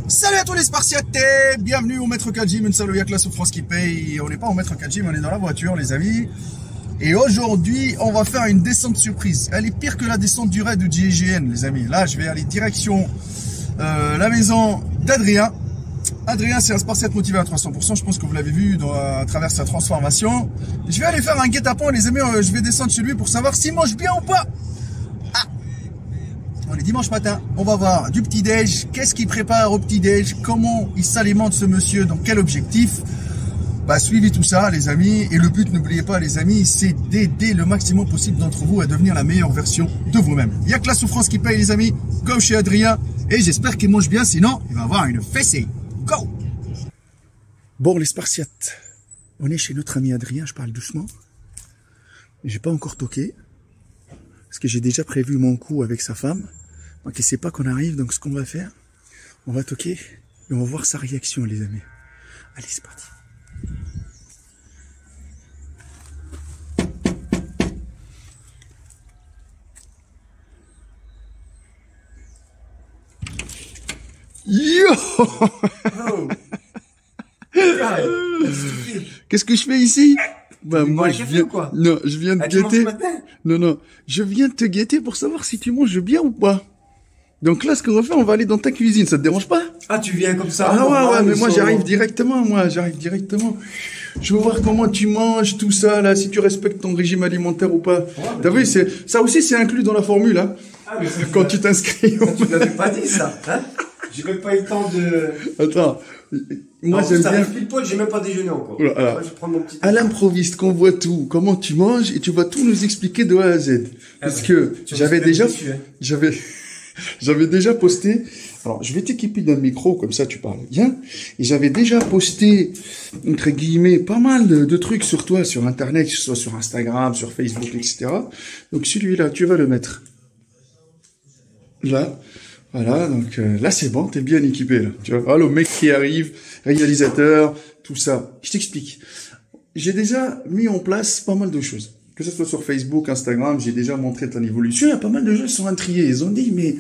Salut à tous les Spartiatés, bienvenue au Maître K Gym, une salle où il y a que la souffrance qui paye. On n'est pas au Maître K Gym, on est dans la voiture les amis. Et aujourd'hui, on va faire une descente surprise. Elle est pire que la descente du raid du GIGN les amis. Là, je vais aller direction la maison d'Adrien. Adrien, c'est un Spartiate motivé à 300%, je pense que vous l'avez vu à travers sa transformation. Je vais aller faire un guet-apens les amis, je vais descendre chez lui pour savoir s'il mange bien ou pas. On est dimanche matin, on va voir du petit-déj, qu'est-ce qu'il prépare au petit-déj, comment il s'alimente ce monsieur, dans quel objectif. Bah, suivez tout ça les amis, et le but, n'oubliez pas les amis, c'est d'aider le maximum possible d'entre vous à devenir la meilleure version de vous-même. Il n'y a que la souffrance qui paye les amis, comme chez Adrien, et j'espère qu'il mange bien, sinon il va avoir une fessée. Go! Bon les Spartiates, on est chez notre ami Adrien, je parle doucement. J'ai pas encore toqué, parce que j'ai déjà prévu mon coup avec sa femme. Donc il sait pas qu'on arrive, donc ce qu'on va faire, on va toquer et on va voir sa réaction les amis. Allez c'est parti. Yo oh. Qu'est-ce que je fais ici? Bah, moi, je viens, quoi. Non, je viens de guetter. Non, je viens de te guetter pour savoir si tu manges bien ou pas. Donc là, ce qu'on va faire, on va aller dans ta cuisine, ça te dérange pas? Ah, tu viens comme ça? Ah ouais, mais moi, j'arrive directement, Je veux voir comment tu manges, tout ça, là, si tu respectes ton régime alimentaire ou pas. Ouais, t'as vu, ça aussi, c'est inclus dans la formule, hein. Ah, mais quand tu t'inscris. Tu l'avais pas dit, ça, hein? J'ai même pas eu le temps de... Attends. Moi, j'aime bien. Pile poil, j'ai même pas déjeuné encore. Voilà. Moi, je prends mon petit... À l'improviste, qu'on voit tout, comment tu manges, et tu vas tout nous expliquer de A à Z. Parce que j'avais déjà posté, alors je vais t'équiper d'un micro, comme ça tu parles bien, et j'avais déjà posté, entre guillemets, pas mal de trucs sur toi, sur Internet, que ce soit sur Instagram, sur Facebook, etc. Donc celui-là, tu vas le mettre là. Voilà, donc là c'est bon, t'es bien équipé là. Tu vois, le mec qui arrive, réalisateur, tout ça. Je t'explique. J'ai déjà mis en place pas mal de choses. Que ce soit sur Facebook, Instagram, j'ai déjà montré ton évolution. Il y a pas mal de gens qui sont intrigués. Ils ont dit, mais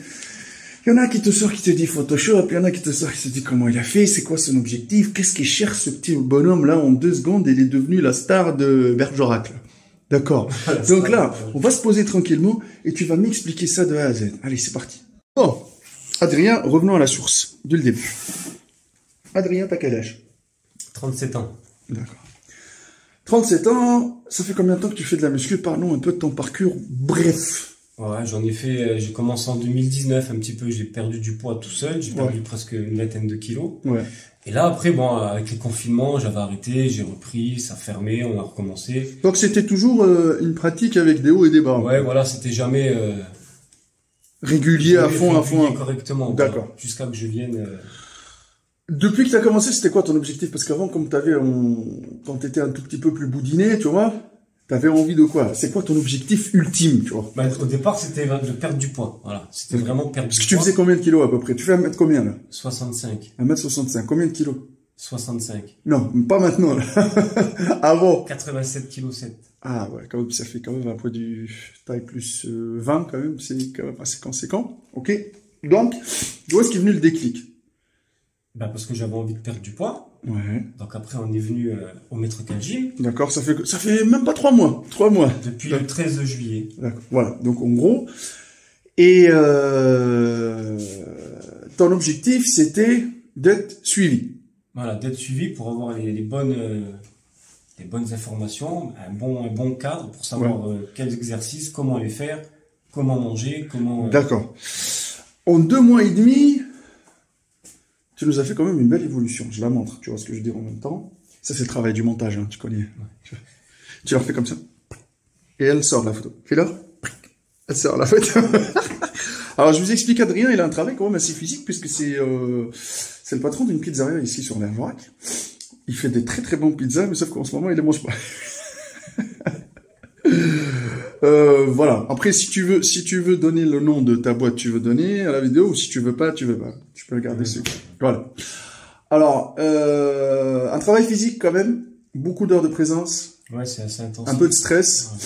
il y en a qui te sort, qui te dit Photoshop, il y en a qui te sort, qui te dit comment il a fait, c'est quoi son objectif, qu'est-ce qu'il cherche ce petit bonhomme là en 2 secondes, il est devenu la star de Bergerac. D'accord. Donc là, on va se poser tranquillement et tu vas m'expliquer ça de A à Z. Allez, c'est parti. Bon. Adrien, revenons à la source, dès le début. Adrien, t'as quel âge? 37 ans. D'accord. 37 ans, ça fait combien de temps que tu fais de la muscu? Parlons un peu de ton parcours, bref. Ouais, j'en ai fait, j'ai commencé en 2019 un petit peu, j'ai perdu du poids tout seul, j'ai perdu presque une vingtaine de kilos. Ouais. Et là, après, bon, avec les confinements, j'avais arrêté, j'ai repris, ça fermait, on a recommencé. Donc c'était toujours une pratique avec des hauts et des bas. Ouais, voilà, c'était jamais... régulier à fond. Correctement. D'accord. Voilà, jusqu'à que je vienne... Depuis que tu as commencé, c'était quoi ton objectif? Parce qu'avant, comme quand tu étais un tout petit peu plus boudiné, tu vois, tu avais envie de quoi? C'est quoi ton objectif ultime, tu vois? Bah, au départ, c'était de perdre du poids. Voilà. C'était vraiment perdre du poids. Parce que tu faisais combien de kilos à peu près? Tu fais 1 mètre combien là? 65. 1m65. Combien de kilos? 65. Non, pas maintenant là. Avant. 87 kg 7. Ah ouais, quand même, ça fait quand même un poids du taille plus 20 quand même, c'est quand même assez conséquent. Ok. Donc, d'où est-ce qu'est venu le déclic? Bah parce que j'avais envie de perdre du poids. Ouais. Donc après on est venu au Maître K Gym. D'accord, ça fait même pas 3 mois. 3 mois. Depuis le 13 juillet. D'accord. Voilà. Donc en gros, et ton objectif c'était d'être suivi. Voilà, d'être suivi pour avoir les bonnes informations, un bon cadre pour savoir quels exercices, comment les faire, comment manger, comment... D'accord. En 2 mois et demi, tu nous as fait quand même une belle évolution. Je la montre, tu vois ce que je dis en même temps. Ça, c'est le travail du montage, hein, tu connais. Ouais. Tu leur fais comme ça. Et elle sort la photo. Fais-leur. Elle sort la photo. Alors, je vous explique, Adrien, il a un travail quand même assez physique, puisque c'est le patron d'une pizzeria ici sur Bergerac. Il fait des très très bons pizzas, mais sauf qu'en ce moment, il les mange pas. Voilà. Après, si tu veux donner le nom de ta boîte, tu veux donner à la vidéo, ou si tu veux pas, tu veux pas. Tu peux le garder secret. Voilà. Alors, un travail physique quand même, beaucoup d'heures de présence. Ouais, c'est assez intense. Un peu de stress. Ouais.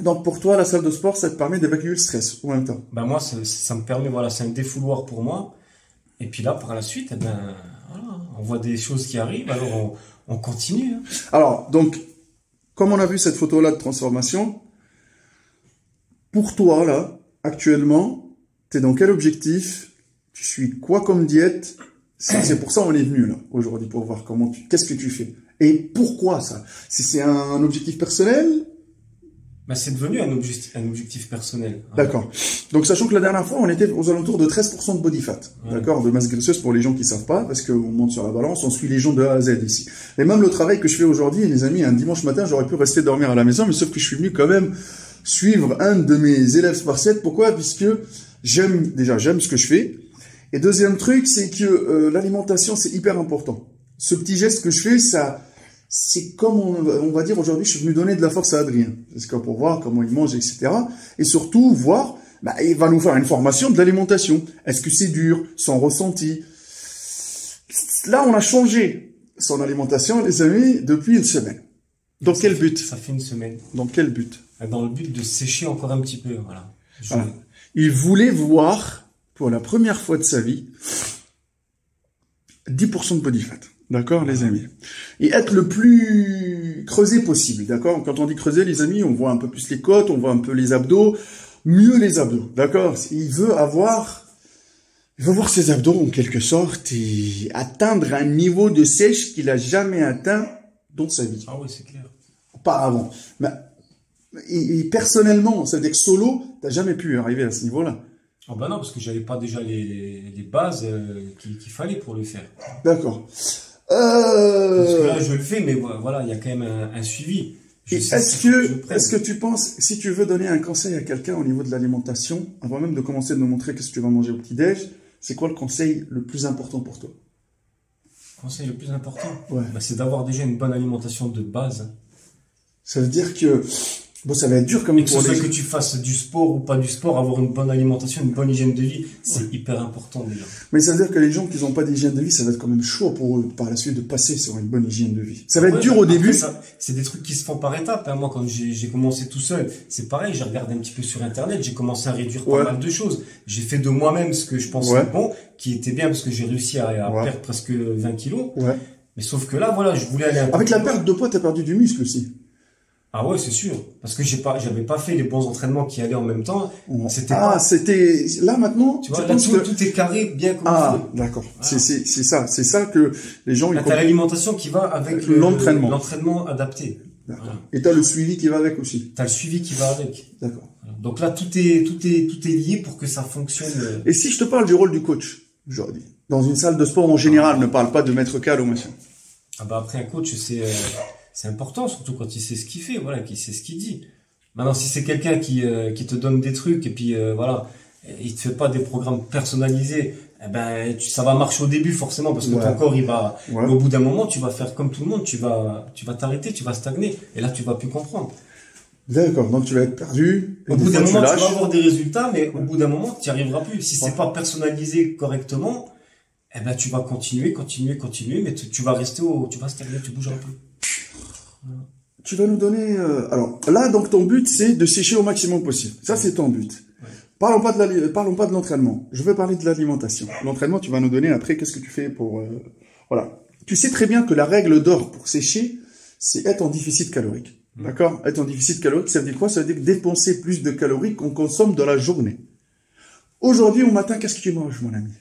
Donc pour toi, la salle de sport, ça te permet d'évacuer le stress en même temps. Bah moi, ça me permet, voilà, c'est un défouloir pour moi. Et puis là, par la suite, eh ben, voilà, on voit des choses qui arrivent, alors on continue. Hein. Alors, donc, comme on a vu cette photo-là de transformation, pour toi, là, actuellement, tu es dans quel objectif? Tu suis quoi comme diète? C'est pour ça qu'on est venu, là, aujourd'hui, pour voir qu'est-ce que tu fais. Et pourquoi ça? Si c'est un objectif personnel? Ben, c'est devenu un objectif personnel. Hein. D'accord. Donc, sachant que la dernière fois, on était aux alentours de 13% de body fat. Ouais. D'accord? De masse graisseuse pour les gens qui savent pas, parce qu'on monte sur la balance, on suit les gens de A à Z ici. Et même le travail que je fais aujourd'hui, les amis, un dimanche matin, j'aurais pu rester dormir à la maison, mais sauf que je suis venu quand même suivre un de mes élèves spartiates. Pourquoi? Puisque j'aime ce que je fais. Et deuxième truc, c'est que l'alimentation, c'est hyper important. Ce petit geste que je fais, ça, c'est comme on va dire aujourd'hui, je suis venu donner de la force à Adrien. Parce que pour voir comment il mange, etc. Et surtout, voir, bah, il va nous faire une formation de l'alimentation. Est-ce que c'est dur, son ressenti? Là, on a changé son alimentation, les amis, depuis une semaine. Dans quel but? Ça fait une semaine. Dans quel but? Dans le but de sécher encore un petit peu, voilà. Voilà. Il voulait voir, pour la première fois de sa vie, 10% de body fat. D'accord, les amis? Et être le plus creusé possible. D'accord? Quand on dit creuser, les amis, on voit un peu plus les côtes, on voit un peu les abdos. Mieux les abdos. D'accord? Il veut voir ses abdos, en quelque sorte, et atteindre un niveau de sèche qu'il a jamais atteint dans sa vie. Ah oui, c'est clair. Auparavant. Mais, et personnellement, ça veut dire que solo, t'as jamais pu arriver à ce niveau-là. Ah ben non, parce que j'avais pas déjà les bases qu'il fallait pour le faire. D'accord. Parce que là, je le fais, mais voilà, il y a quand même un suivi. Est-ce que tu penses, si tu veux donner un conseil à quelqu'un au niveau de l'alimentation, avant même de commencer de nous montrer qu'est-ce que tu vas manger au petit-déj, c'est quoi le conseil le plus important pour toi? Le conseil le plus important? Ouais. Bah, c'est d'avoir déjà une bonne alimentation de base. Ça veut dire que, bon, ça va être dur comme et que ce soit que tu fasses du sport ou pas du sport, avoir une bonne alimentation, une bonne hygiène de vie, c'est hyper important déjà. Mais ça veut dire que les gens qui n'ont pas d'hygiène de vie, ça va être quand même chaud pour eux par la suite de passer sur une bonne hygiène de vie. Ça va être dur au début. C'est des trucs qui se font par étapes. Hein. Moi, quand j'ai commencé tout seul, c'est pareil, j'ai regardé un petit peu sur Internet, j'ai commencé à réduire pas mal de choses. J'ai fait de moi-même ce que je pensais bon, qui était bien parce que j'ai réussi à perdre presque 20 kilos. Ouais. Mais sauf que là, voilà, je voulais aller avec la perte de poids, t'as perdu du muscle aussi. Ah ouais, c'est sûr. Parce que j'avais pas fait les bons entraînements qui allaient en même temps. C'était là maintenant. Tu vois, là, tout est carré bien comme il faut. D'accord. Voilà. C'est ça que les gens. T'as l'alimentation qui va avec l'entraînement adapté. Voilà. Et t'as le suivi qui va avec aussi. T'as le suivi qui va avec. D'accord. Voilà. Donc là, tout est lié pour que ça fonctionne. Et si je te parle du rôle du coach aujourd'hui, dans une salle de sport en général, ne parle pas de maître cal ou machin. Ah bah après un coach, c'est important, surtout quand il sait ce qu'il fait, voilà, qu'il sait ce qu'il dit. Maintenant, si c'est quelqu'un qui te donne des trucs et puis voilà, il te fait pas des programmes personnalisés, eh ben ça va marcher au début forcément parce que ton corps il va. Ouais. Mais au bout d'un moment, tu vas faire comme tout le monde, tu vas t'arrêter, tu vas stagner et là tu vas plus comprendre. D'accord, donc tu vas être perdu. Au bout d'un moment, tu vas avoir des résultats, mais au bout d'un moment, tu n'y arriveras plus. Si c'est pas personnalisé correctement, eh ben tu vas continuer, mais tu vas rester tu vas stagner, tu bougeras plus. Tu vas nous donner... alors là, donc ton but, c'est de sécher au maximum possible. Ça, c'est ton but. Ouais. Parlons pas de l'entraînement. Je veux parler de l'alimentation. L'entraînement, tu vas nous donner après, qu'est-ce que tu fais pour... voilà. Tu sais très bien que la règle d'or pour sécher, c'est être en déficit calorique. D'accord? Être en déficit calorique, ça veut dire quoi? Ça veut dire dépenser plus de calories qu'on consomme dans la journée. Aujourd'hui, au matin, qu'est-ce que tu manges, mon ami?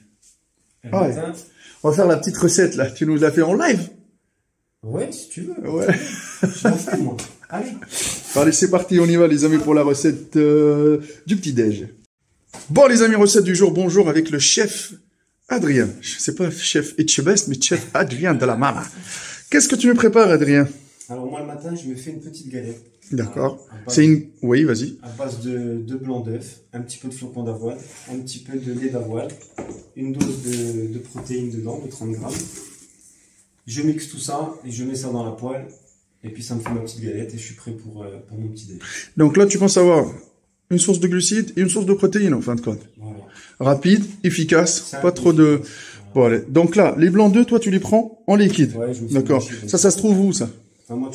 Matin... On va faire la petite recette, là. Tu nous l'as fait en live? Ouais, si tu veux. Ouais. J'en fais, moi. Allez. Allez, c'est parti, on y va, les amis, pour la recette du petit-déj. Bon, les amis, recette du jour, bonjour, avec le chef Adrien. C'est pas chef Etchebest, mais chef Adrien de la Mama. Qu'est-ce que tu me prépares, Adrien? Alors, moi, le matin, je me fais une petite galette. D'accord. C'est une... Oui, vas-y. À base de blanc d'œuf, un petit peu de flocons d'avoine, un petit peu de lait d'avoine, une dose de protéines dedans, de 30 grammes. Je mixe tout ça et je mets ça dans la poêle. Et puis ça me fait ma petite galette et je suis prêt pour mon petit déj. Donc là, tu penses avoir une source de glucides et une source de protéines en fin de compte. Voilà. Rapide, efficace, pas trop de... Voilà. Bon, allez. Donc là, les blancs d'œufs, toi, tu les prends en liquide. Ouais, je me suis... D'accord. Ça se trouve où, ça? Enfin, moi,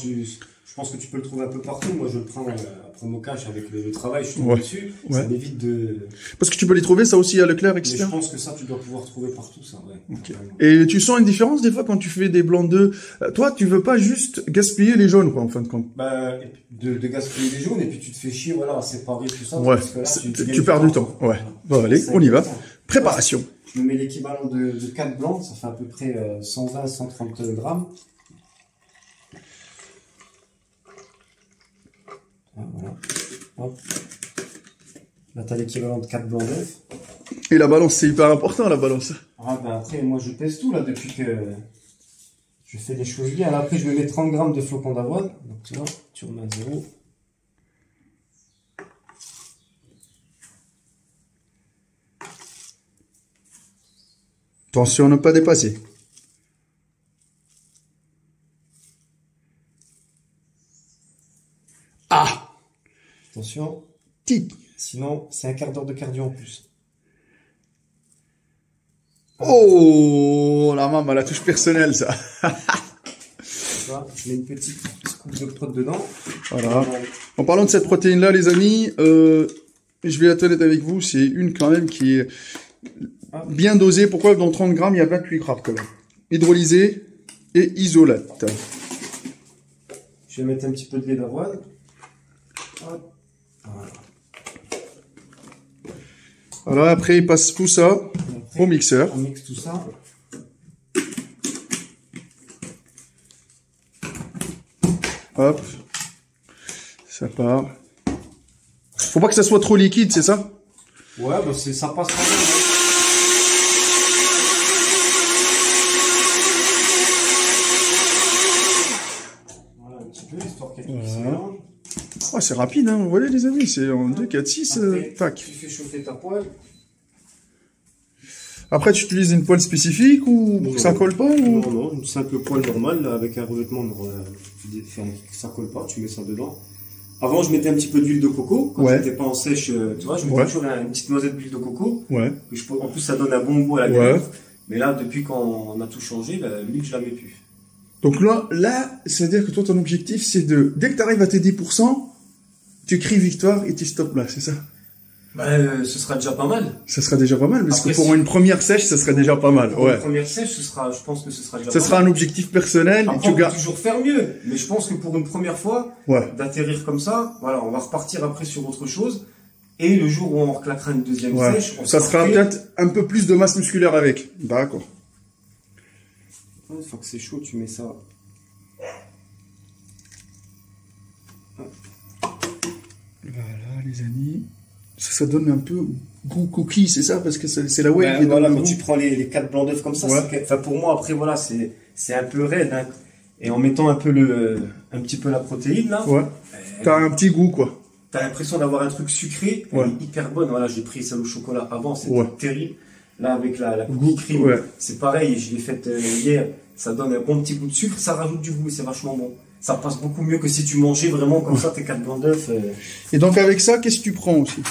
Je pense que tu peux le trouver un peu partout. Moi, je le prends à promo cash avec le travail, je tombe dessus. Ça m'évite de... Parce que tu peux les trouver, ça aussi, à Leclerc, etc. Mais je pense que ça, tu dois pouvoir trouver partout, ça, ouais. Okay. Et tu sens une différence, des fois, quand tu fais des blancs d'œufs. Toi, tu veux pas juste gaspiller les jaunes, quoi, en fin de compte. Bah, de gaspiller les jaunes, et puis tu te fais chier, voilà, à séparer tout ça. Ouais. Parce que là, tu perds du temps. Ouais. Bon, allez, on y va. Préparation. Je me mets l'équivalent de 4 blancs, ça fait à peu près 120-130 grammes. Voilà. Hop. Là, tu as l'équivalent de 4 blancs d'œufs. Et la balance, c'est hyper important, la balance. Ah, ben après, moi, je pèse tout, là, depuis que je fais les choses bien. Là, après, je me mets 30 grammes de flocons d'avoine. Donc, tu vois, tu remets à 0. Attention à ne pas dépasser. Ah! Attention. Tic. Sinon, c'est un quart d'heure de cardio en plus. Oh, la maman, la touche personnelle, ça. Là, je mets une petite scoop de prot dedans. Voilà. En parlant de cette protéine-là, les amis, je vais être honnête avec vous, c'est une quand même qui est bien dosée. Pourquoi? Dans 30 grammes, il y a 28 grammes quand même. Hydrolysée et isolate. Je vais mettre un petit peu de lait d'avoine. Voilà. Voilà, après, il passe tout ça au mixeur. On mixe tout ça. Hop. Ça part. Faut pas que ça soit trop liquide, c'est ça? Ouais, bah ça passe quand même. Voilà, un petit peu, histoire qu'elle se mélange. Oh, c'est rapide, hein. Vous voyez, les amis, c'est en 2, 4, 6, tac. Tu fais chauffer ta poêle. Après, tu utilises une poêle spécifique ou pour que ça colle pas ou... Non, une simple poêle normale, là, avec un revêtement, ça colle pas, tu mets ça dedans. Avant, je mettais un petit peu d'huile de coco, quand j'étais pas en sèche, tu vois, je mettais toujours une petite noisette d'huile de coco. Ouais. En plus, ça donne un bon goût à la galette. Mais là, depuis qu'on a tout changé, l'huile, je la mets plus. Donc là, c'est-à-dire que toi, ton objectif, c'est dès que tu arrives à tes 10%, tu cries victoire et tu stoppes là, c'est ça? Ce sera déjà pas mal. Ça sera déjà pas mal, parce après, que pour une première sèche, ça serait déjà pas mal. Pour une première sèche, je pense que ce sera déjà ça sera un objectif personnel. Après, on peut toujours faire mieux. Mais je pense que pour une première fois, d'atterrir comme ça, voilà, on va repartir après sur autre chose. Et le jour où on reclaquera une deuxième sèche, ça sera peut-être un peu plus de masse musculaire avec. D'accord. Une fois que c'est chaud, tu mets ça. Voilà, les amis. Ça donne un peu goût cookie, c'est ça? Parce que c'est la whey qui voilà, donne quand tu prends les 4 blancs d'œufs comme ça, enfin pour moi, après, voilà, c'est un peu raide. Hein. Et en mettant un petit peu la protéine, là. Ouais. T'as un petit goût, quoi. T'as l'impression d'avoir un truc sucré. Elle est hyper bonne. Voilà, j'ai pris celle au chocolat avant, c'était terrible. Là, avec la cookie cream, c'est pareil, je l'ai faite hier. Ça donne un bon petit goût de sucre, ça rajoute du goût, c'est vachement bon. Ça passe beaucoup mieux que si tu mangeais vraiment comme ça tes 4 blancs d'œufs. Et donc avec ça, qu'est-ce que tu prends aussi?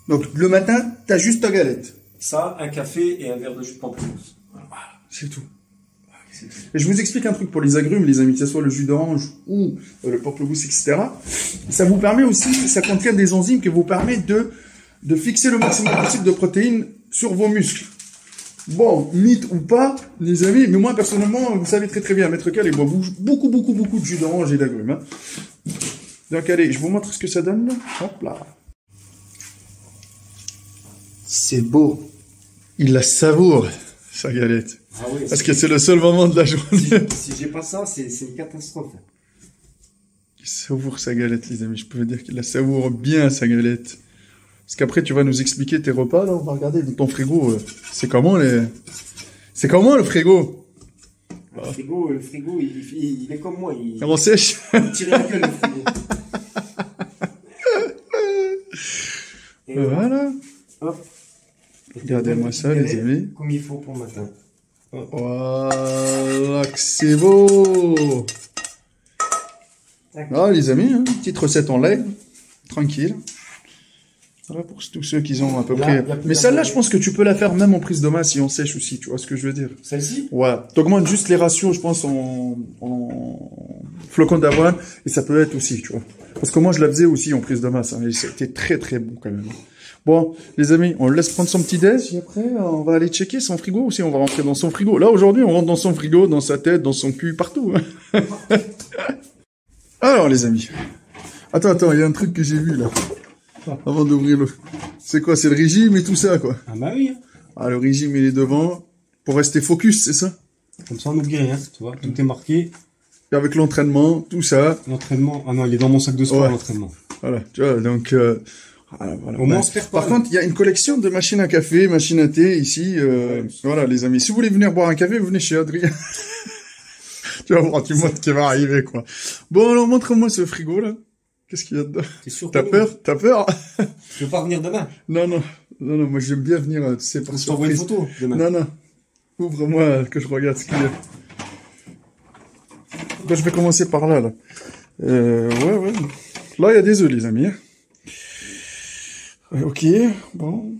Donc le matin, t'as juste ta galette. Ça, un café et un verre de jus de pamplemousse. Voilà, c'est tout. Et je vous explique un truc pour les agrumes, les amis, que ce soit le jus d'orange ou le pamplemousse, etc. Ça vous permet aussi, ça contient des enzymes qui vous permettent de fixer le maximum possible de protéines sur vos muscles. Bon, mythe ou pas, les amis, mais moi, personnellement, vous savez très bien, Maître Cal, il boit beaucoup de jus d'orange et d'agrumes. Hein. Donc, allez, je vous montre ce que ça donne, là. Hop là. C'est beau. Il la savoure, sa galette. Ah oui, parce que c'est le seul moment de la journée. Si j'ai pas ça, c'est une catastrophe. Il savoure sa galette, les amis. Je peux vous dire qu'il la savoure bien, sa galette. Parce qu'après, tu vas nous expliquer tes repas, là. On va regarder dans ton frigo. C'est comment le frigo? Le frigo, il est comme moi. Comment sèche? Il tire la gueule, le frigo. Et voilà. Hop. Regardez-moi ça, les amis. Comme il faut pour le matin. Voilà, que c'est beau. Ah, les amis, hein, petite recette en lait. Tranquille. Voilà pour tous ceux qui ont à peu près... Mais celle-là, je pense que tu peux la faire même en prise de main si on sèche aussi, tu vois ce que je veux dire? Celle-ci? Ouais. T'augmentes juste les ratios, je pense, flocons d'avoine, et ça peut être aussi, tu vois. Parce que moi, je la faisais aussi en prise de masse, hein, et c'était très très bon quand même. Bon, les amis, on le laisse prendre son petit déj, et après, on va aller checker son frigo aussi, on va rentrer dans son frigo. Là, aujourd'hui, on rentre dans son frigo, dans sa tête, dans son cul, partout. Hein. Alors, les amis. Attends, il y a un truc que j'ai vu, là. Avant d'ouvrir le... C'est quoi? C'est le régime et tout ça, quoi. Ah bah oui. Ah, le régime, il est devant. Pour rester focus, c'est ça? Comme ça, on n'oublie rien, tu vois. Tout est marqué. Et avec l'entraînement, tout ça. L'entraînement. Ah non, il est dans mon sac de sport, ouais. l'entraînement. Voilà, tu vois, donc... voilà. Au moins, on se perd pas. Par contre, il y a une collection de machines à café, machines à thé, ici. Voilà, les amis. Si vous voulez venir boire un café, vous venez chez Adrien. Tu vas voir, tu montres ce qui va arriver, quoi. Bon, alors, montre-moi ce frigo, là. Qu'est-ce qu'il y a dedans? T'es sûr? T'as peur? T'as peur? Tu veux pas venir demain? Non, moi j'aime bien venir, tu sais, par surprise. Je t'envoie une photo demain. Non. Ouvre-moi, que je regarde ce qu'il y a. Ben, je vais commencer par là, là. Ouais. Là, il y a des œufs, les amis. Ok, bon.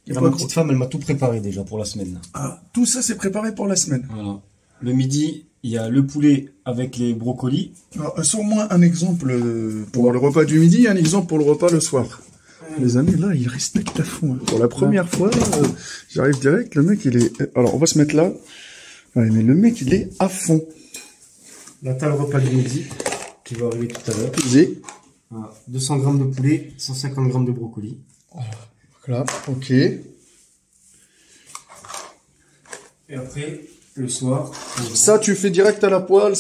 Ma petite femme, elle m'a tout préparé déjà pour la semaine. Ah, tout ça, c'est préparé pour la semaine. Voilà. Le midi, il y a le poulet avec les brocolis. Sors-moi un exemple pour le repas du midi et un exemple pour le repas le soir. Les amis, là, ils respectent à fond. Hein. Pour la première fois, j'arrive direct, le mec, il est... Alors, on va se mettre là. Ouais, mais le mec, il est à fond. Là, t'as le repas du midi, qui va arriver tout à l'heure. Pesé. 200 grammes de poulet, 150 grammes de brocolis. Voilà, ok. Et après... Le soir. Ça, tu fais direct à la poêle,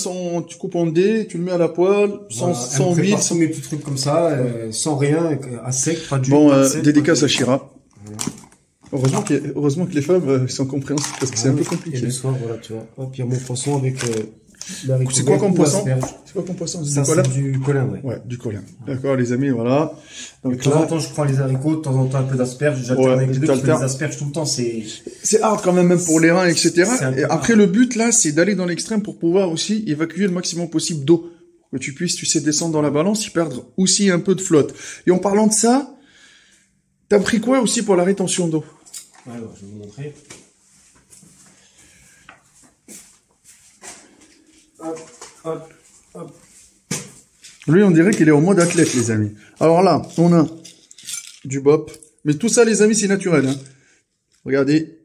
tu coupes en dés, tu le mets à la poêle, sans huile. Sans mes petits trucs comme ça, sans rien, à sec, pas du bon, dédicace à Shira. Heureusement que les femmes sont compréhensives parce que c'est un peu compliqué. Et le soir, voilà, tu vois. Hop, il y a mon poisson avec c'est quoi comme poisson? C'est quoi comme poisson? Ça, c'est du colin, ouais. Ouais, du colin. D'accord, les amis, voilà. Donc, de temps en temps, je prends les haricots, de temps en temps, un peu d'asperges. J'alterne avec les deux, je fais des asperges tout le temps, c'est hard quand même pour les reins, etc. Et après, le but, là, c'est d'aller dans l'extrême pour pouvoir aussi évacuer le maximum possible d'eau. Que tu puisses, tu sais, descendre dans la balance et perdre aussi un peu de flotte. Et en parlant de ça, t'as pris quoi aussi pour la rétention d'eau? Alors, je vais vous montrer. Hop. Lui, on dirait qu'il est en mode athlète, les amis. Alors là, on a du bop. Mais tout ça, les amis, c'est naturel. Hein. Regardez.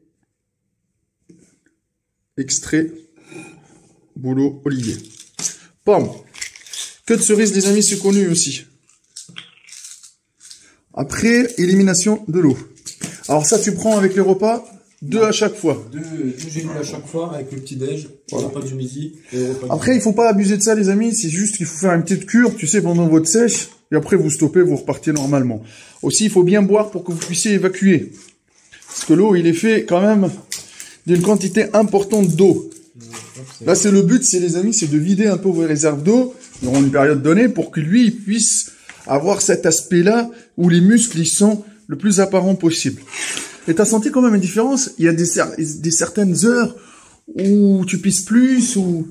Extrait. Boulot Olivier. Pomme. Queue de cerise, les amis, c'est connu aussi. Après, élimination de l'eau. Alors ça, tu prends avec les repas, 2 à chaque fois. 2 gélules à chaque fois avec le petit déj, voilà. Le repas du midi. Après, il faut pas abuser de ça, les amis. C'est juste qu'il faut faire une petite cure, tu sais, pendant votre sèche. Et après, vous stoppez, vous repartez normalement. Aussi, il faut bien boire pour que vous puissiez évacuer. Parce que l'eau, il est fait quand même d'une quantité importante d'eau. Là, c'est le but, les amis, c'est de vider un peu vos réserves d'eau durant une période donnée pour que lui, il puisse avoir cet aspect-là où les muscles, ils sont le plus apparents possible. Et t'as senti quand même une différence? Il y a des certaines heures où tu pisses plus ou...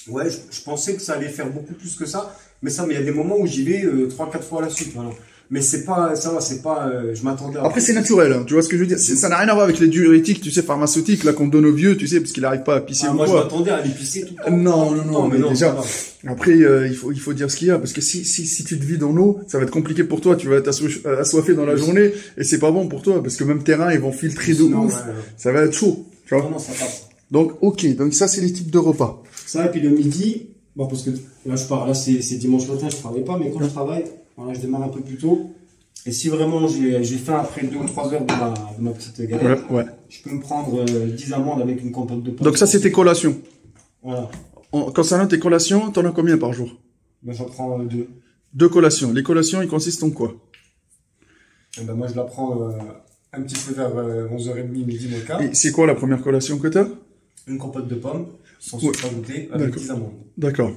Ouais, je pensais que ça allait faire beaucoup plus que ça. Mais il y a des moments où j'y vais 3-4 fois à la suite. Voilà. Mais c'est pas, ça va, c'est pas, je m'attendais à... Après, c'est naturel, hein, tu vois ce que je veux dire? Ça n'a rien à voir avec les diurétiques, tu sais, pharmaceutiques, là, qu'on donne aux vieux, tu sais, parce qu'il n'arrive pas à pisser ou moi, quoi. je m'attendais à aller pisser tout le temps. Non, mais déjà, après, il faut dire ce qu'il y a, parce que si tu te vides dans l'eau, ça va être compliqué pour toi, tu vas être assoiffé dans la journée, et c'est pas bon pour toi, parce que même tes reins, ils vont filtrer de ouf, ça va être chaud, tu vois. Non, ça passe. Donc, ok, donc ça, c'est les types de repas. Ça, et puis le midi, bon, parce que là, c'est dimanche matin, je travaille pas, mais quand je travaille, voilà, je démarre un peu plus tôt. Et si vraiment j'ai faim après 2 ou 3 heures de ma petite galère, je peux me prendre 10 amandes avec une compote de pommes. Donc ça, c'est tes collations. Voilà. Concernant tes collations, t'en as combien par jour? Ben, j'en prends 2. 2 collations. Les collations, ils consistent en quoi? Et ben, moi, je la prends un petit peu vers 11h30, midi, mon quart. Et c'est quoi la première collation que t'as? Une compote de pommes, sans sucre ajouté, avec 10 amandes. D'accord.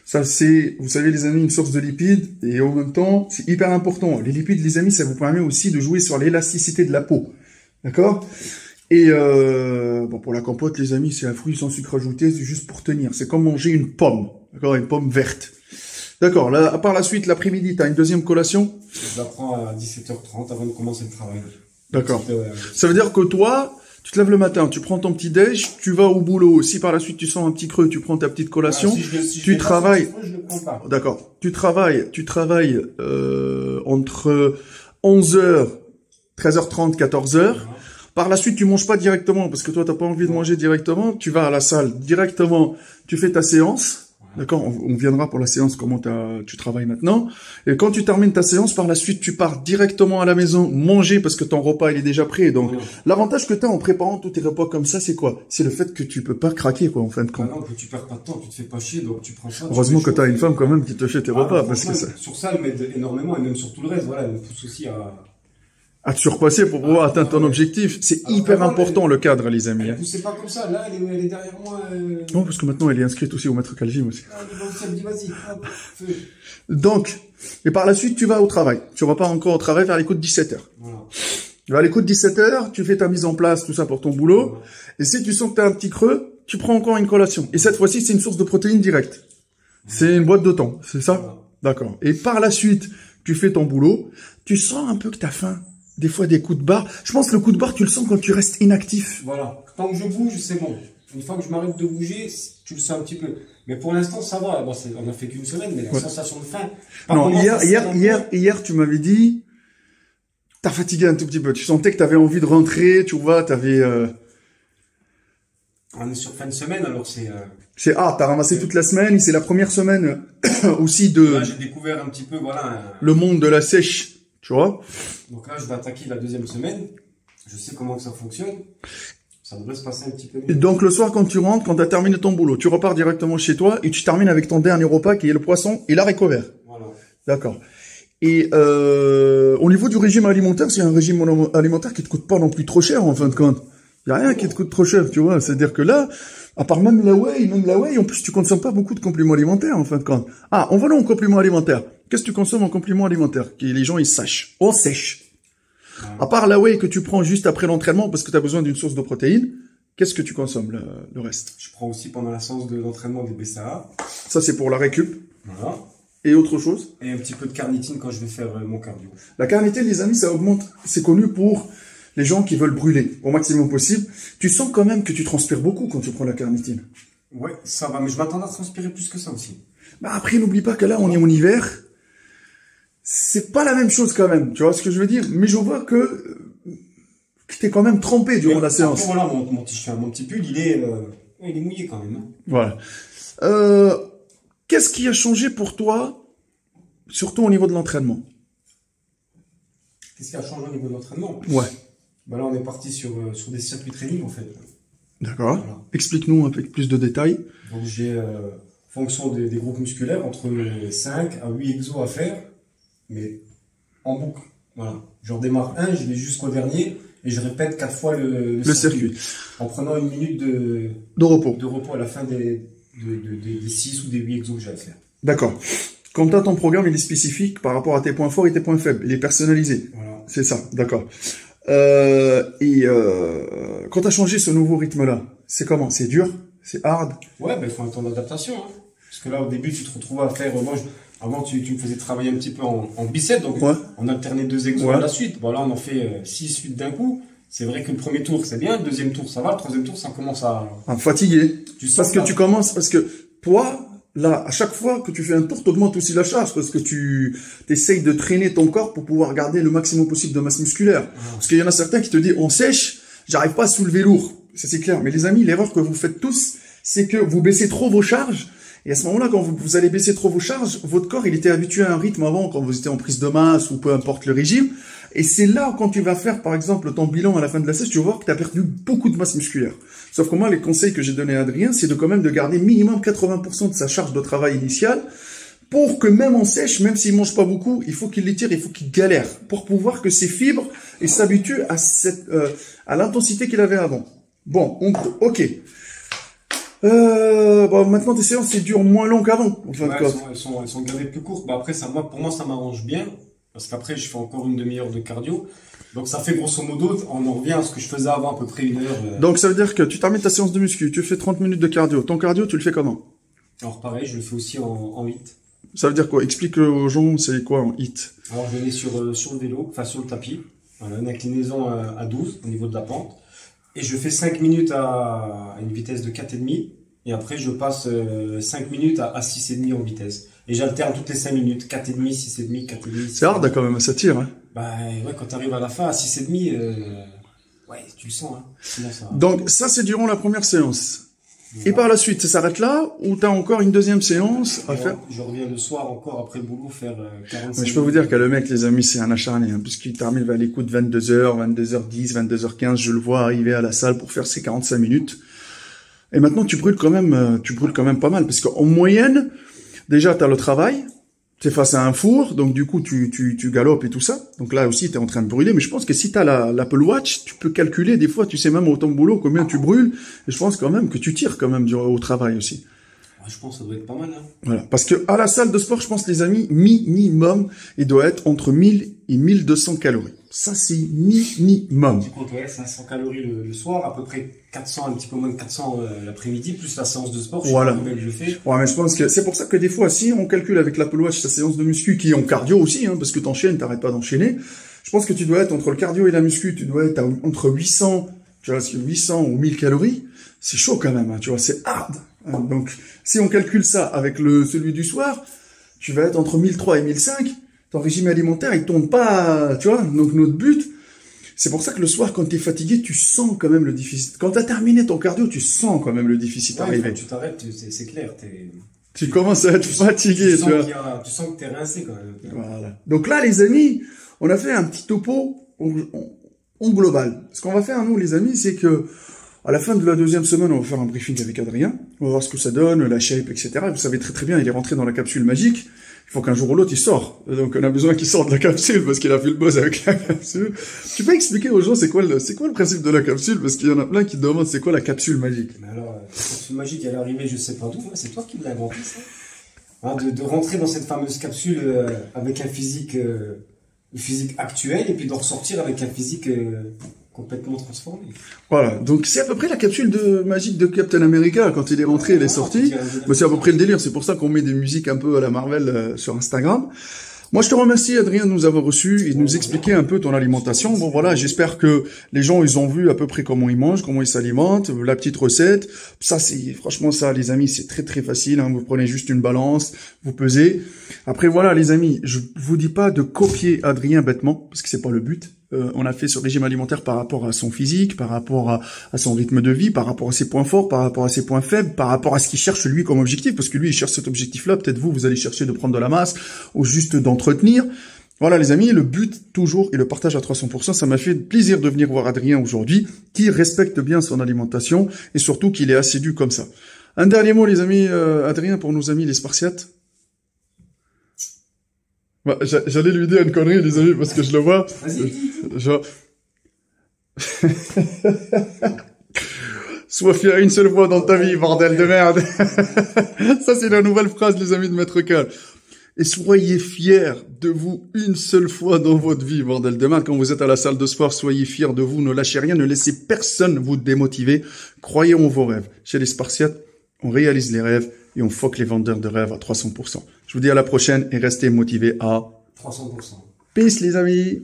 Ça, c'est, vous savez, les amis, une source de lipides, et en même temps, c'est hyper important. Les lipides, les amis, ça vous permet aussi de jouer sur l'élasticité de la peau. D'accord? Et, bon, pour la compote, les amis, c'est un fruit sans sucre ajouté, c'est juste pour tenir. C'est comme manger une pomme. D'accord? Une pomme verte. D'accord. Là, par la suite, l'après-midi, t'as une deuxième collation? Je la prends à 17h30 avant de commencer le travail. D'accord. Ça veut dire que toi, Tu te lèves le matin, tu prends ton petit déj, tu vas au boulot. Si par la suite tu sens un petit creux, tu prends ta petite collation. Tu travailles. D'accord. Tu travailles entre 11h, 13h30, 14h. Par la suite, tu manges pas directement parce que toi t'as pas envie de manger directement. Tu vas à la salle directement. Tu fais ta séance. D'accord, on viendra pour la séance, comment tu travailles maintenant. Et quand tu termines ta séance, par la suite, tu pars directement à la maison manger parce que ton repas, il est déjà prêt. Donc, l'avantage que tu as en préparant tous tes repas comme ça, c'est quoi? C'est le fait que tu peux pas craquer, quoi, en fin de compte. Non, que tu perds pas de temps, tu te fais pas chier, donc tu prends ça. Heureusement que tu as une femme quand même qui te fait tes repas, parce que ça... Sur ça, elle m'aide énormément, et même sur tout le reste, voilà, elle me pousse aussi à te surpasser pour pouvoir atteindre ton objectif. C'est hyper important, le cadre, les amis. Elle poussait pas comme ça. Là, elle est derrière moi. Non, parce que maintenant, elle est inscrite aussi au maître Calgym aussi. Elle me dit, vas-y, feu. Donc, et par la suite, tu vas au travail. Tu repars encore au travail vers les coups de 17h. Voilà. Vers les coups de 17h, tu fais ta mise en place, tout ça pour ton boulot. Voilà. Et si tu sens que tu as un petit creux, tu prends encore une collation. Et cette fois-ci, c'est une source de protéines directe. C'est une boîte de thon, c'est ça? Voilà. D'accord. Et par la suite, tu fais ton boulot. Tu sens un peu que tu as faim. Des fois, des coups de barre. Je pense que le coup de barre, tu le sens quand tu restes inactif. Voilà. Tant que je bouge, c'est bon. Une fois que je m'arrête de bouger, tu le sens un petit peu. Mais pour l'instant, ça va. Bon, on a fait qu'une semaine, mais la sensation de faim. Non, hier, tu m'avais dit, t'as fatigué un tout petit peu. Tu sentais que t'avais envie de rentrer, tu vois, t'avais, On est sur fin de semaine, alors c'est, t'as ramassé toute la semaine, c'est la première semaine aussi de... Là, j'ai découvert un petit peu, voilà. Le monde de la sèche. Tu vois? Donc là, je vais attaquer la deuxième semaine. Je sais comment que ça fonctionne. Ça devrait se passer un petit peu mieux. Et donc, le soir, quand tu rentres, quand tu as terminé ton boulot, tu repars directement chez toi et tu termines avec ton dernier repas qui est le poisson et l'haricot vert. Voilà. D'accord. Et au niveau du régime alimentaire, c'est un régime alimentaire qui te coûte pas non plus trop cher, en fin de compte. Il y a rien qui te coûte trop cher, tu vois. C'est-à-dire que là, à part même la whey, en plus, tu consommes pas beaucoup de compléments alimentaires, en fin de compte. Ah, on va là en compléments alimentaires. Qu'est-ce que tu consommes en compléments alimentaires? Que les gens, ils sachent. On sèche. À part la whey que tu prends juste après l'entraînement parce que tu as besoin d'une source de protéines, qu'est-ce que tu consommes, le reste? Je prends aussi pendant la séance de l'entraînement des BCAA. Ça, c'est pour la récup. Voilà. Et autre chose? Et un petit peu de carnitine quand je vais faire mon cardio. La carnitine, les amis, ça augmente. C'est connu pour les gens qui veulent brûler au maximum possible. Tu sens quand même que tu transpires beaucoup quand tu prends la carnitine. Ouais, ça va. Mais je m'attends à transpirer plus que ça aussi. Bah après, n'oublie pas que là, on est en hiver. C'est pas la même chose quand même, tu vois ce que je veux dire? Mais je vois que t'es quand même trempé durant la séance. Voilà, mon petit pull, il est mouillé quand même. Hein. Voilà. Qu'est-ce qui a changé pour toi, surtout au niveau de l'entraînement? Qu'est-ce qui a changé au niveau de l'entraînement? Ouais. Bah là, on est parti sur des circuits training en fait. D'accord. Voilà. Explique-nous avec plus de détails. Donc j'ai, fonction des groupes musculaires, entre 5 à 8 exos à faire. Mais en boucle, voilà. Je redémarre je vais jusqu'au dernier et je répète 4 fois le circuit. En prenant une minute de repos à la fin des 6 ou des 8 exos que j'ai à faire. D'accord. Comme tu as ton programme, il est spécifique par rapport à tes points forts et tes points faibles. Il est personnalisé. Voilà. C'est ça, d'accord. Quand tu as changé ce nouveau rythme-là, c'est comment? C'est dur? C'est hard? Ouais, il faut un temps d'adaptation. Hein. Parce que là, au début, tu te retrouves à faire... Avant, tu me faisais travailler un petit peu en biceps, donc on alternait 2 exos à la suite. Bon, là, on en fait 6 8 d'un coup. C'est vrai que le premier tour, c'est bien. Le deuxième tour, ça va. Le troisième tour, ça commence à fatiguer. Tu commences, parce que toi, là, à chaque fois que tu fais un tour, tu augmentes aussi la charge parce que tu essayes de traîner ton corps pour pouvoir garder le maximum possible de masse musculaire. Parce qu'il y en a certains qui te disent, on sèche, j'arrive pas à soulever lourd. Ça, c'est clair. Mais les amis, l'erreur que vous faites tous, c'est que vous baissez trop vos charges. Et à ce moment-là, quand vous allez baisser trop vos charges, votre corps, il était habitué à un rythme avant, quand vous étiez en prise de masse ou peu importe le régime. Et c'est là, quand tu vas faire, par exemple, ton bilan à la fin de la sèche, tu vas voir que tu as perdu beaucoup de masse musculaire. Sauf que moi, les conseils que j'ai donnés à Adrien, c'est de quand même de garder minimum 80% de sa charge de travail initiale pour que même en sèche, même s'il mange pas beaucoup, il faut qu'il les tire, il faut qu'il galère pour pouvoir que ses fibres s'habituent à l'intensité qu'il avait avant. Bon, ok. Maintenant tes séances c'est durent moins long qu'avant. En fin de compte. Elles sont gardées plus courtes. Bah après pour moi ça m'arrange bien parce qu'après je fais encore une demi-heure de cardio. Donc ça fait grosso modo, on en revient à ce que je faisais avant, à peu près 1 heure. Donc ça veut dire que tu termines ta séance de muscu, tu fais 30 minutes de cardio. Ton cardio, tu le fais comment? Alors pareil, je le fais aussi en hit. Ça veut dire quoi? Explique aux gens c'est quoi en hit. Alors je vais sur le vélo, enfin sur le tapis. Voilà, une inclinaison à 12 au niveau de la pente. Et je fais 5 minutes à une vitesse de 4,5. Et après, je passe 5 minutes à 6,5 en vitesse. Et j'alterne toutes les 5 minutes. 4,5, 6,5, 4,5. C'est hard quand même, ça tire. Hein. Bah ouais, quand tu arrives à la fin à 6,5, ouais, tu le sens. Hein. Sinon, ça... Donc ça, c'est durant la première séance. Voilà. Et par la suite, ça s'arrête là ou tu as encore une deuxième séance à faire? Je reviens le soir encore après le boulot faire 45 minutes. Je peux vous dire que le mec, les amis, c'est un acharné. Hein, puisqu'il termine vers les coups de 22h, 22h10, 22h15. Je le vois arriver à la salle pour faire ses 45 minutes. Et maintenant, tu brûles quand même pas mal. Parce qu'en moyenne, déjà, tu as le travail. Tu es face à un four, donc du coup, tu galopes et tout ça. Donc là aussi, tu es en train de brûler. Mais je pense que si tu as l'Apple Watch, tu peux calculer des fois, tu sais même au temps de boulot combien tu brûles. Et je pense quand même que tu tires quand même au travail aussi. Ouais, je pense que ça doit être pas mal. Hein. Voilà. Parce que à la salle de sport, je pense, les amis, minimum, il doit être entre 1000 et 1200 calories. Ça, c'est minimum. Tu comptes, ouais, 500 calories le soir, à peu près 400, un petit peu moins de 400 l'après-midi, plus la séance de sport. Voilà. Que je fais. Ouais, mais je pense que c'est pour ça que des fois, si on calcule avec l'Apple Watch sa séance de muscu, qui est en cardio aussi, hein, parce que t'enchaînes, t'arrêtes pas d'enchaîner. Je pense que tu dois être entre le cardio et la muscu, tu dois être entre 800, tu vois, 800 ou 1000 calories. C'est chaud quand même, hein, tu vois, c'est hard. Donc, si on calcule ça avec celui du soir, tu vas être entre 1003 et 1005. Ton régime alimentaire, il tourne pas, tu vois. Donc, notre but, c'est pour ça que le soir, quand tu es fatigué, tu sens quand même le déficit. Quand tu as terminé ton cardio, tu sens quand même le déficit arriver. Quand tu t'arrêtes, c'est clair. Tu commences à être fatigué, tu vois. Tu sens que tu es rincé quand même. Voilà. Donc là, les amis, on a fait un petit topo en global. Ce qu'on va faire, nous, les amis, c'est que à la fin de la deuxième semaine, on va faire un briefing avec Adrien. On va voir ce que ça donne, la shape, etc. Vous savez très très bien, il est rentré dans la capsule magique. Il faut qu'un jour ou l'autre, il sort. Donc, on a besoin qu'il sorte de la capsule parce qu'il a fait le buzz avec la capsule. Tu peux expliquer aux gens c'est quoi le principe de la capsule? Parce qu'il y en a plein qui demandent c'est quoi la capsule magique. Mais alors, la capsule magique, elle est arrivée, je sais pas d'où. C'est toi qui l'as inventé, ça. Hein, de rentrer dans cette fameuse capsule avec un physique actuel et puis de ressortir avec un physique complètement transformé. Voilà, donc c'est à peu près la capsule magique de Captain America. Quand il est rentré, elle est sortie. Mais c'est à peu près le délire. C'est pour ça qu'on met des musiques un peu à la Marvel sur Instagram. Moi, je te remercie, Adrien, de nous avoir reçus et de nous expliquer un peu ton alimentation. Bon, voilà, j'espère que les gens, ils ont vu à peu près comment ils mangent, comment ils s'alimentent, la petite recette. Ça, franchement, ça, les amis, c'est très, très facile. Hein. Vous prenez juste une balance, vous pesez. Après, voilà, les amis, je vous dis pas de copier Adrien bêtement, parce que c'est pas le but. On a fait ce régime alimentaire par rapport à son physique, par rapport à son rythme de vie, par rapport à ses points forts, par rapport à ses points faibles, par rapport à ce qu'il cherche lui comme objectif, parce que lui il cherche cet objectif-là, peut-être vous allez chercher de prendre de la masse ou juste d'entretenir. Voilà les amis, le but toujours et le partage à 300%, ça m'a fait plaisir de venir voir Adrien aujourd'hui, qui respecte bien son alimentation et surtout qu'il est assidu comme ça. Un dernier mot les amis, Adrien, pour nos amis les Spartiates. Bah, j'allais lui dire une connerie, les amis, parce que je le vois. Vas-y. Genre... Sois fier une seule fois dans ta vie, bordel de merde. Ça, c'est la nouvelle phrase, les amis de Maître Cal. Et soyez fiers de vous une seule fois dans votre vie, bordel de merde. Quand vous êtes à la salle de sport, soyez fiers de vous. Ne lâchez rien, ne laissez personne vous démotiver. Croyez en vos rêves. Chez les Spartiates, on réalise les rêves et on fuck les vendeurs de rêves à 300%. Je vous dis à la prochaine et restez motivés à 300%. Peace les amis.